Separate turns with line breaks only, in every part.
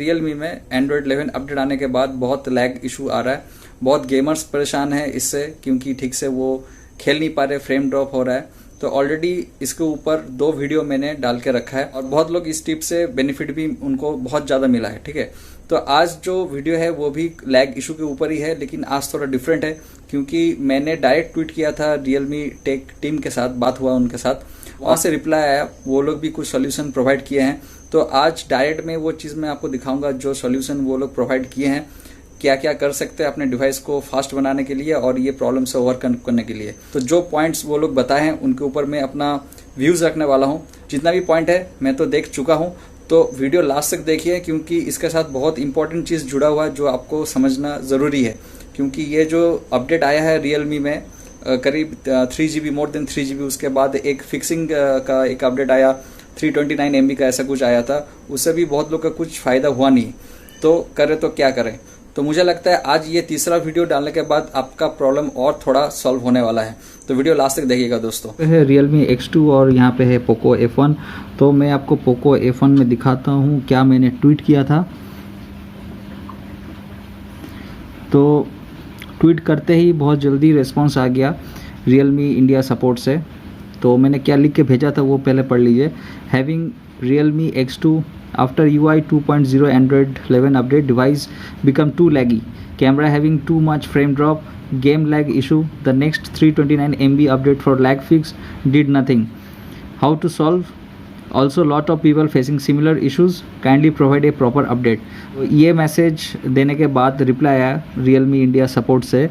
Realme में Android 11 update आने के बाद बहुत लैग इशू आ रहा है। बहुत गेमर्स परेशान है इससे, क्योंकि ठीक से वो खेल नहीं पा रहे, फ्रेम ड्रॉप हो रहा है। तो ऑलरेडी इसके ऊपर 2 वीडियो मैंने डाल के रखा है और बहुत लोग इस टिप से बेनिफिट भी उनको बहुत ज़्यादा मिला है। ठीक है, तो आज जो वीडियो है वो भी लैग इशू के ऊपर ही है, लेकिन आज थोड़ा डिफरेंट है क्योंकि मैंने डायरेक्ट ट्वीट किया था Realme टेक टीम के साथ, बात हुआ उनके साथ, वहाँ से रिप्लाई आया, वो लोग भी कुछ सोल्यूशन प्रोवाइड किए हैं। तो आज डायरेक्ट में वो चीज़ मैं आपको दिखाऊंगा जो सोल्यूशन वो लोग प्रोवाइड किए हैं, क्या क्या कर सकते हैं अपने डिवाइस को फास्ट बनाने के लिए और ये प्रॉब्लम से ओवरकम करने के लिए। तो जो पॉइंट्स वो लोग बताए हैं उनके ऊपर मैं अपना व्यूज़ रखने वाला हूँ। जितना भी पॉइंट है मैं तो देख चुका हूँ, तो वीडियो लास्ट तक देखिए क्योंकि इसके साथ बहुत इंपॉर्टेंट चीज़ जुड़ा हुआ है जो आपको समझना ज़रूरी है। क्योंकि ये जो अपडेट आया है Realme में करीब 3GB, मोर देन 3GB, उसके बाद एक फिक्सिंग का एक अपडेट आया 329 MB का, ऐसा कुछ आया था, उससे भी बहुत लोग का कुछ फ़ायदा हुआ नहीं। तो करें तो क्या करें। तो मुझे लगता है आज ये तीसरा वीडियो डालने के बाद आपका प्रॉब्लम और थोड़ा सॉल्व होने वाला है। तो वीडियो लास्ट तक देखिएगा दोस्तों।
है Realme X2 और यहाँ पे है Poco F1। तो मैं आपको Poco F1 में दिखाता हूँ क्या मैंने ट्वीट किया था। तो ट्वीट करते ही बहुत जल्दी रिस्पांस आ गया Realme इंडिया सपोर्ट से। तो मैंने क्या लिख के भेजा था वो पहले पढ़ लीजिए। Having Realme X2 after UI 2.0 Android 11 update, device become too laggy, camera having too much frame drop, game lag issue. The next 329 MB update for lag fix did nothing. How to solve? Also lot of people facing similar issues, kindly provide a proper update. ये message देने के बाद reply आया Realme India support से,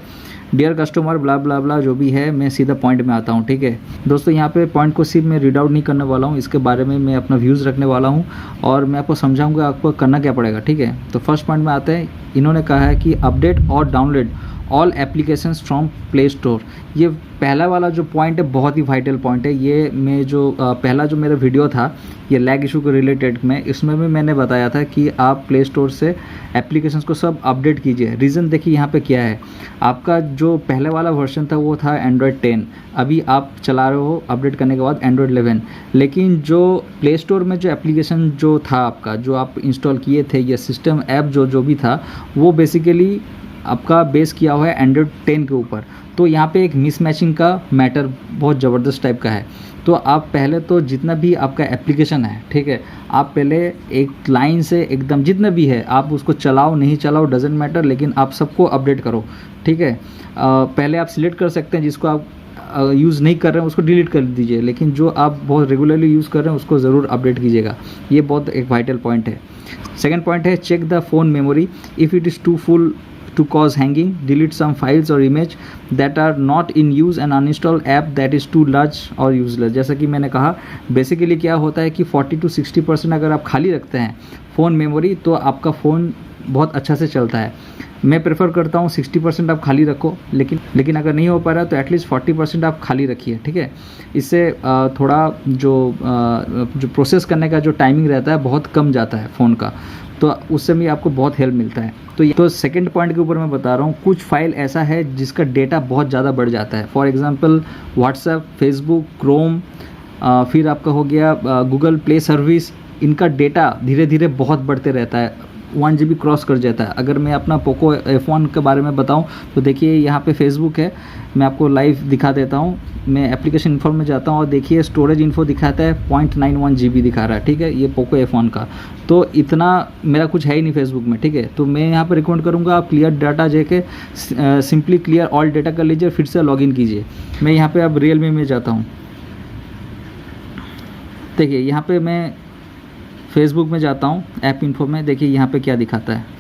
dear customer ब्ला ब्ला ब्ला, जो भी है। मैं सीधा पॉइंट में आता हूँ। ठीक है दोस्तों, यहाँ पे पॉइंट को सिर्फ मैं रीड आउट नहीं करने वाला हूँ, इसके बारे में मैं अपना व्यूज़ रखने वाला हूँ और मैं आपको समझाऊंगा आपको करना क्या पड़ेगा। ठीक है, तो फर्स्ट पॉइंट में आते हैं। इन्होंने कहा है कि अपडेट और download all applications from play store. ये पहला वाला जो पॉइंट है बहुत ही वाइटल पॉइंट है। ये मैं जो पहला जो मेरा वीडियो था ये लैग इशू के रिलेटेड में, इसमें भी मैंने बताया था कि आप प्ले स्टोर से एप्लीकेशंस को सब अपडेट कीजिए। रीज़न देखिए यहाँ पे क्या है। आपका जो पहले वाला वर्जन था वो था Android 10, अभी आप चला रहे हो अपडेट करने के बाद Android 11, लेकिन जो प्ले स्टोर में जो एप्लीकेशन जो था आपका, जो आप इंस्टॉल किए थे, ये सिस्टम ऐप जो भी था, वो बेसिकली आपका बेस किया हुआ है Android 10 के ऊपर। तो यहाँ पे एक मिसमैचिंग का मैटर बहुत ज़बरदस्त टाइप का है। तो आप पहले तो जितना भी आपका एप्लीकेशन है, ठीक है, आप पहले एक लाइन से एकदम जितना भी है आप उसको चलाओ, नहीं चलाओ डजेंट मैटर, लेकिन आप सबको अपडेट करो। ठीक है, पहले आप सिलेक्ट कर सकते हैं जिसको आप यूज़ नहीं कर रहे हैं उसको डिलीट कर दीजिए, लेकिन जो आप बहुत रेगुलरली यूज़ कर रहे हैं उसको ज़रूर अपडेट कीजिएगा। ये बहुत एक वाइटल पॉइंट है। सेकेंड पॉइंट है check the phone memory, if it is too full to cause hanging, delete some files or image that are not in use and uninstall app that is too large or useless। जैसा कि मैंने कहा, basically क्या होता है कि 40 to 60% अगर आप खाली रखते हैं फ़ोन मेमोरी तो आपका फ़ोन बहुत अच्छा से चलता है। मैं प्रेफर करता हूँ 60% आप खाली रखो, लेकिन अगर नहीं हो पा रहा तो एटलीस्ट 40% आप खाली रखिए। ठीक है, इससे थोड़ा जो प्रोसेस करने का जो टाइमिंग रहता है बहुत कम जाता है फ़ोन का, तो उससे भी आपको बहुत हेल्प मिलता है। तो सेकंड पॉइंट के ऊपर मैं बता रहा हूँ, कुछ फाइल ऐसा है जिसका डेटा बहुत ज़्यादा बढ़ जाता है। For example WhatsApp, Facebook, Chrome, फिर आपका हो गया गूगल प्ले सर्विस, इनका डेटा धीरे धीरे बहुत बढ़ते रहता है, 1 GB क्रॉस कर जाता है। अगर मैं अपना Poco F1 के बारे में बताऊं तो देखिए यहाँ पे फेसबुक है, मैं आपको लाइव दिखा देता हूँ। मैं एप्लीकेशन इन्फो में जाता हूँ और देखिए स्टोरेज इन्फो दिखाता है 0.91 GB दिखा रहा है। ठीक है, ये Poco F1 का, तो इतना मेरा कुछ है ही नहीं फेसबुक में। ठीक है, तो मैं यहाँ पर रिकमेंड करूँगा आप क्लियर डाटा जाके सिंपली क्लियर ऑल डेटा कर लीजिए, फिर से लॉगिन कीजिए। मैं यहाँ पर अब Realme में जाता हूँ। देखिए यहाँ पर मैं फेसबुक में जाता हूँ, ऐप इन्फो में, देखिए यहाँ पे क्या दिखाता है।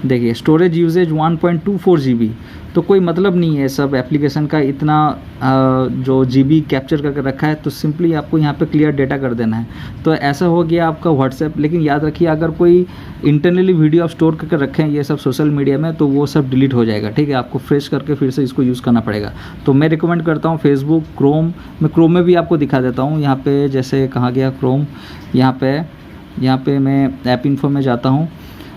देखिए स्टोरेज यूजेज 1.24 GB, तो कोई मतलब नहीं है सब एप्लीकेशन का इतना जो GB कैप्चर करके रखा है। तो सिंपली आपको यहाँ पे क्लियर डेटा कर देना है। तो ऐसा हो गया आपका व्हाट्सएप। लेकिन याद रखिए अगर कोई इंटरनली वीडियो आप स्टोर करके रखें ये सब सोशल मीडिया में तो वो सब डिलीट हो जाएगा। ठीक है, आपको फ्रेश करके फिर से इसको यूज़ करना पड़ेगा। तो मैं रिकमेंड करता हूँ फेसबुक, क्रोम। मैं क्रोम में भी आपको दिखा देता हूँ। यहाँ पर जैसे कहाँ गया क्रोम, यहाँ पे मैं ऐप इन्फो में जाता हूँ।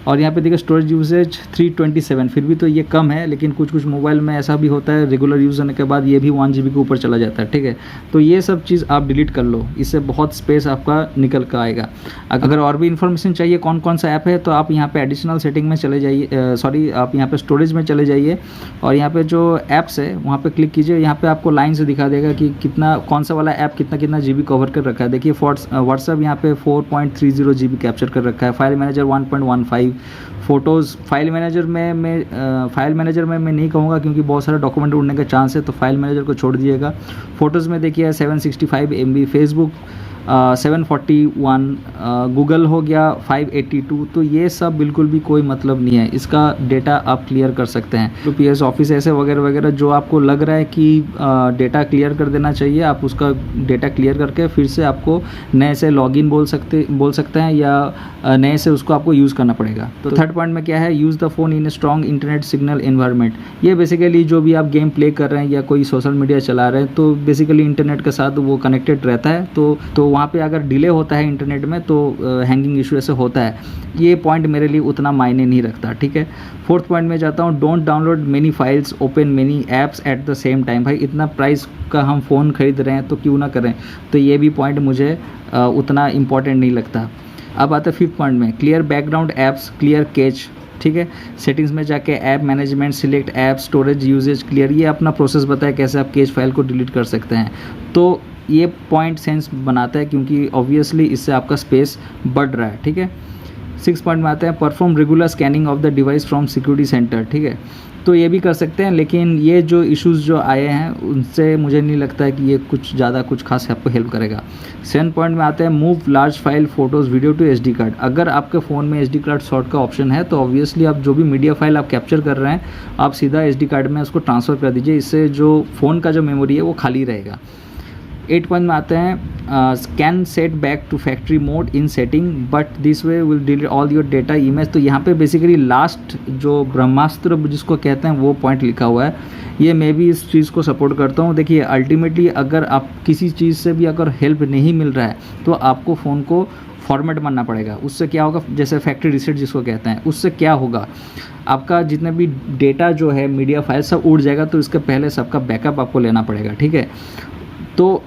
और यहाँ पे देखिए स्टोरेज यूसेज 327, फिर भी तो ये कम है, लेकिन कुछ कुछ मोबाइल में ऐसा भी होता है रेगुलर यूज़ होने के बाद ये भी 1 GB के ऊपर चला जाता है, ठीक है। तो ये सब चीज़ आप डिलीट कर लो, इससे बहुत स्पेस आपका निकल कर आएगा। अगर और भी इन्फॉर्मेशन चाहिए कौन कौन सा ऐप है, तो आप यहाँ पे एडिशनल सेटिंग में चले जाइए, सॉरी आप यहाँ पे स्टोरेज में चले जाइए और यहाँ पे जो ऐप्स है वहाँ पे क्लिक कीजिए। यहाँ पे आपको लाइन से दिखा देगा कि कितना कौन सा वाला ऐप कितना कितना GB कवर कर रखा है। देखिए व्हाट्सएप यहाँ पे 4.30 GB कैप्चर कर रखा है, file manager 1.15, photos file manager में मैं नहीं कहूँगा क्योंकि बहुत सारे डॉक्यूमेंट उड़ने का चांस है, तो फाइल मैनेजर को छोड़ दीजिएगा। फ़ोटोज़ में देखिए 765 MB, फेसबुक 741, गूगल हो गया 582, तो ये सब बिल्कुल भी कोई मतलब नहीं है, इसका डेटा आप क्लियर कर सकते हैं। तो PS ऑफिस ऐसे वगैरह वगैरह जो आपको लग रहा है कि डेटा क्लियर कर देना चाहिए, आप उसका डेटा क्लियर करके फिर से आपको नए से लॉगिन बोल सकते हैं या नए से उसको आपको यूज़ करना पड़ेगा। तो थर्ड पॉइंट में क्या है, use the phone in a strong internet signal environment. ये बेसिकली जो भी आप गेम प्ले कर रहे हैं या कोई सोशल मीडिया चला रहे हैं तो बेसिकली इंटरनेट के साथ वो कनेक्टेड रहता है, तो वहाँ पे अगर डिले होता है इंटरनेट में तो हैंगिंग इशू ऐसे होता है। ये पॉइंट मेरे लिए उतना मायने नहीं रखता, ठीक है। फोर्थ पॉइंट में जाता हूँ, don't download many files, open many apps at the same time. भाई इतना प्राइस का हम फ़ोन खरीद रहे हैं तो क्यों ना करें, तो ये भी पॉइंट मुझे उतना इम्पॉर्टेंट नहीं लगता। अब आता है फिफ्थ पॉइंट में, clear background apps, clear cache, ठीक है। सेटिंग्स में जाके app management, select app, storage usage clear, ये अपना प्रोसेस बताया कैसे आप कैच फाइल को डिलीट कर सकते हैं। तो ये पॉइंट सेंस बनाता है क्योंकि ऑब्वियसली इससे आपका स्पेस बढ़ रहा है, ठीक है। 6 पॉइंट में आते हैं, perform regular scanning of the device from security centre, ठीक है। तो ये भी कर सकते हैं, लेकिन ये जो इश्यूज़ जो आए हैं उनसे मुझे नहीं लगता है कि ये कुछ ज़्यादा कुछ खास आपको हेल्प करेगा। 7 पॉइंट में आते हैं, move large file photos video to SD card. अगर आपके फ़ोन में SD कार्ड शॉर्ट का ऑप्शन है तो ऑब्वियसली आप जो भी मीडिया फाइल आप कैप्चर कर रहे हैं आप सीधा SD कार्ड में उसको ट्रांसफ़र कर दीजिए, इससे जो फ़ोन का जो मेमोरी है वो खाली रहेगा। 8 पॉइंट में आते हैं, can set back to factory mode in setting but this way will delete all your data image. तो यहाँ पे बेसिकली लास्ट जो ब्रह्मास्त्र जिसको कहते हैं वो पॉइंट लिखा हुआ है, ये मैं भी इस चीज़ को सपोर्ट करता हूँ। देखिए अल्टीमेटली अगर आप किसी चीज़ से भी अगर हेल्प नहीं मिल रहा है तो आपको फ़ोन को फॉर्मेट मारना पड़ेगा। उससे क्या होगा, जैसे फैक्ट्री रीसेट जिसको कहते हैं, उससे क्या होगा, आपका जितने भी डेटा जो है मीडिया फाइल सब उड़ जाएगा, तो इसके पहले सबका बैकअप आपको लेना पड़ेगा, ठीक है। तो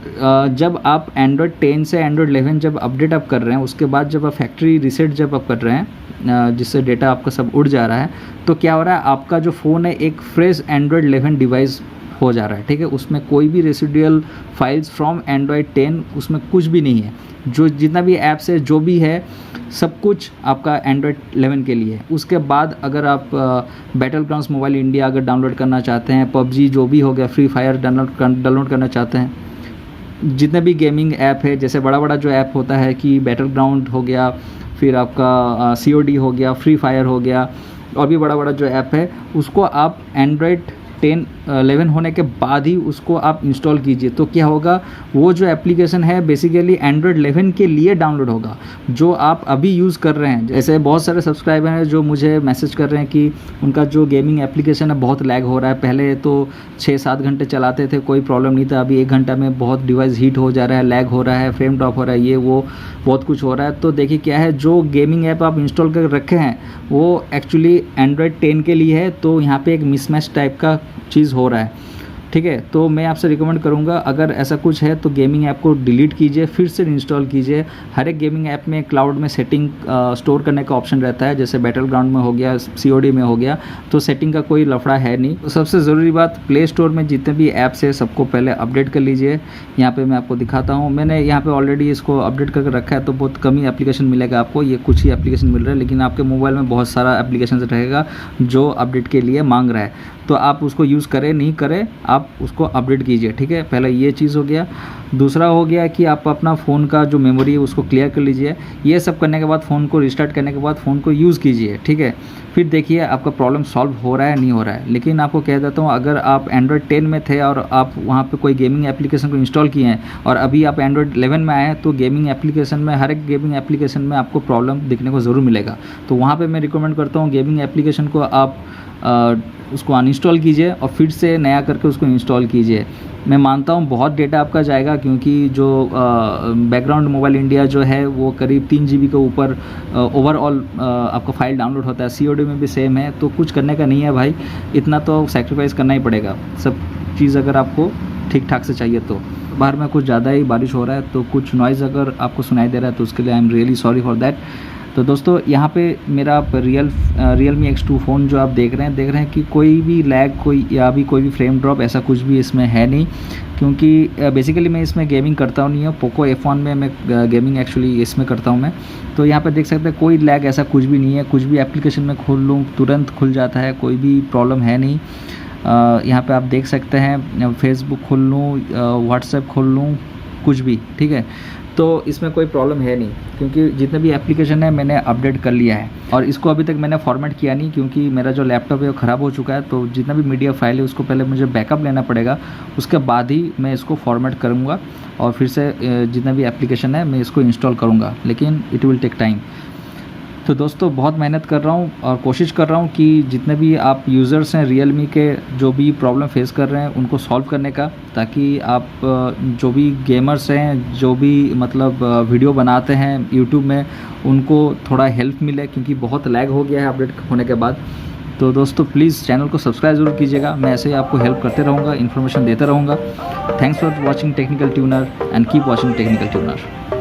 जब आप एंड्रॉयड 10 से एंड्रॉयड 11 जब अपडेट आप कर रहे हैं, उसके बाद जब आप फैक्ट्री रीसेट जब आप कर रहे हैं जिससे डेटा आपका सब उड़ जा रहा है, तो क्या हो रहा है, आपका जो फ़ोन है एक फ्रेश एंड्रॉयड 11 डिवाइस हो जा रहा है, ठीक है। उसमें कोई भी रेसिडुअल फाइल्स फ्रॉम एंड्रॉयड 10 उसमें कुछ भी नहीं है, जो जितना भी ऐप्स है जो भी है सब कुछ आपका एंड्रॉयड 11 के लिए है। उसके बाद अगर आप बैटल ग्राउंड्स मोबाइल इंडिया अगर डाउनलोड करना चाहते हैं, PUBG जो भी हो गया, फ्री फायर डाउनलोड करना चाहते हैं, जितने भी गेमिंग ऐप है, जैसे बड़ा बड़ा जो ऐप होता है कि बैटल ग्राउंड हो गया, फिर आपका COD हो गया, फ्री फायर हो गया, और भी बड़ा बड़ा जो ऐप है उसको आप एंड्रॉयड 11 होने के बाद ही उसको आप इंस्टॉल कीजिए। तो क्या होगा, वो जो एप्लीकेशन है बेसिकली एंड्रॉयड 11 के लिए डाउनलोड होगा जो आप अभी यूज़ कर रहे हैं। जैसे बहुत सारे सब्सक्राइबर हैं जो मुझे मैसेज कर रहे हैं कि उनका जो गेमिंग एप्लीकेशन है बहुत लैग हो रहा है, पहले तो 6-7 घंटे चलाते थे कोई प्रॉब्लम नहीं था, अभी 1 घंटा में बहुत डिवाइस हीट हो जा रहा है, लैग हो रहा है, फ्रेम ड्रॉप हो रहा है, ये वो बहुत कुछ हो रहा है। तो देखिए क्या है, जो गेमिंग ऐप आप इंस्टॉल कर रखे हैं वो एक्चुअली एंड्रॉयड 10 के लिए है, तो यहाँ पे एक मिसमैच टाइप का चीज़ हो रहा है, ठीक है। तो मैं आपसे रिकमेंड करूँगा अगर ऐसा कुछ है तो गेमिंग ऐप को डिलीट कीजिए, फिर से इंस्टॉल कीजिए। हर एक गेमिंग ऐप में क्लाउड में सेटिंग स्टोर करने का ऑप्शन रहता है, जैसे बैटल ग्राउंड में हो गया, COD में हो गया, तो सेटिंग का कोई लफड़ा है नहीं। तो सबसे ज़रूरी बात, प्ले स्टोर में जितने भी ऐप्स है सबको पहले अपडेट कर लीजिए। यहाँ पे मैं आपको दिखाता हूँ, मैंने यहाँ पे ऑलरेडी इसको अपडेट करके रखा है, तो बहुत कम ही एप्लीकेशन मिलेगा आपको, ये कुछ ही एप्लीकेशन मिल रहा है, लेकिन आपके मोबाइल में बहुत सारा एप्लीकेशन रहेगा जो अपडेट के लिए मांग रहा है, तो आप उसको यूज़ करें नहीं करें आप उसको अपडेट कीजिए, ठीक है। पहले ये चीज़ हो गया। दूसरा हो गया कि आप अपना फ़ोन का जो मेमोरी है उसको क्लियर कर लीजिए। ये सब करने के बाद फ़ोन को रिस्टार्ट करने के बाद फ़ोन को यूज़ कीजिए, ठीक है। फिर देखिए आपका प्रॉब्लम सॉल्व हो रहा है नहीं हो रहा है। लेकिन आपको कह देता हूँ, अगर आप एंड्रॉयड 10 में थे और आप वहाँ पे कोई गेमिंग एप्लीकेशन को इंस्टॉल किए हैं और अभी आप एंड्रॉयड 11 में आए हैं, तो गेमिंग एप्लीकेशन में, हर एक गेमिंग एप्लीकेशन में आपको प्रॉब्लम दिखने को ज़रूर मिलेगा। तो वहाँ पर मैं रिकमेंड करता हूँ गेमिंग एप्लीकेशन को आप उसको अनइंस्टॉल कीजिए और फिर से नया करके उसको इंस्टॉल कीजिए। मैं मानता हूँ बहुत डेटा आपका जाएगा, क्योंकि जो बैकग्राउंड मोबाइल इंडिया जो है वो करीब 3 GB के ऊपर ओवरऑल आपका फाइल डाउनलोड होता है। COD में भी सेम है, तो कुछ करने का नहीं है भाई, इतना तो सेक्रीफाइस करना ही पड़ेगा सब चीज़ अगर आपको ठीक ठाक से चाहिए तो। बाहर में कुछ ज़्यादा ही बारिश हो रहा है, तो कुछ नॉइज़ अगर आपको सुनाई दे रहा है तो उसके लिए I am really sorry for that. तो दोस्तों यहाँ पे मेरा Realme X2 फ़ोन जो आप देख रहे हैं कि कोई भी लैग कोई भी फ्रेम ड्रॉप ऐसा कुछ भी इसमें है नहीं, क्योंकि बेसिकली मैं इसमें गेमिंग करता हूँ नहीं है। पोको F1 में मैं गेमिंग एक्चुअली इसमें करता हूँ मैं। तो यहाँ पे देख सकते हैं कोई लैग ऐसा कुछ भी नहीं है, कुछ भी एप्लीकेशन में खोल लूँ तुरंत खुल जाता है, कोई भी प्रॉब्लम है नहीं। यहाँ पे आप देख सकते हैं फेसबुक खोल लूँ, व्हाट्सएप खोल लूँ, कुछ भी ठीक है। तो इसमें कोई प्रॉब्लम है नहीं, क्योंकि जितने भी एप्लीकेशन है मैंने अपडेट कर लिया है और इसको अभी तक मैंने फॉर्मेट किया नहीं, क्योंकि मेरा जो लैपटॉप है वो ख़राब हो चुका है। तो जितना भी मीडिया फाइल है उसको पहले मुझे बैकअप लेना पड़ेगा, उसके बाद ही मैं इसको फॉर्मेट करूँगा और फिर से जितना भी एप्लीकेशन है मैं इसको इंस्टॉल करूँगा, लेकिन इट विल टेक टाइम। तो दोस्तों बहुत मेहनत कर रहा हूँ और कोशिश कर रहा हूँ कि जितने भी आप यूज़र्स हैं Realme के जो भी प्रॉब्लम फेस कर रहे हैं उनको सॉल्व करने का, ताकि आप जो भी गेमर्स हैं, जो भी मतलब वीडियो बनाते हैं यूट्यूब में, उनको थोड़ा हेल्प मिले, क्योंकि बहुत लैग हो गया है अपडेट होने के बाद। तो दोस्तों प्लीज़ चैनल को सब्सक्राइब ज़रूर कीजिएगा, मैं ऐसे ही आपको हेल्प करते रहूँगा, इन्फॉर्मेशन देता रहूँगा। Thanks for watching technical tuner and keep watching technical tuner.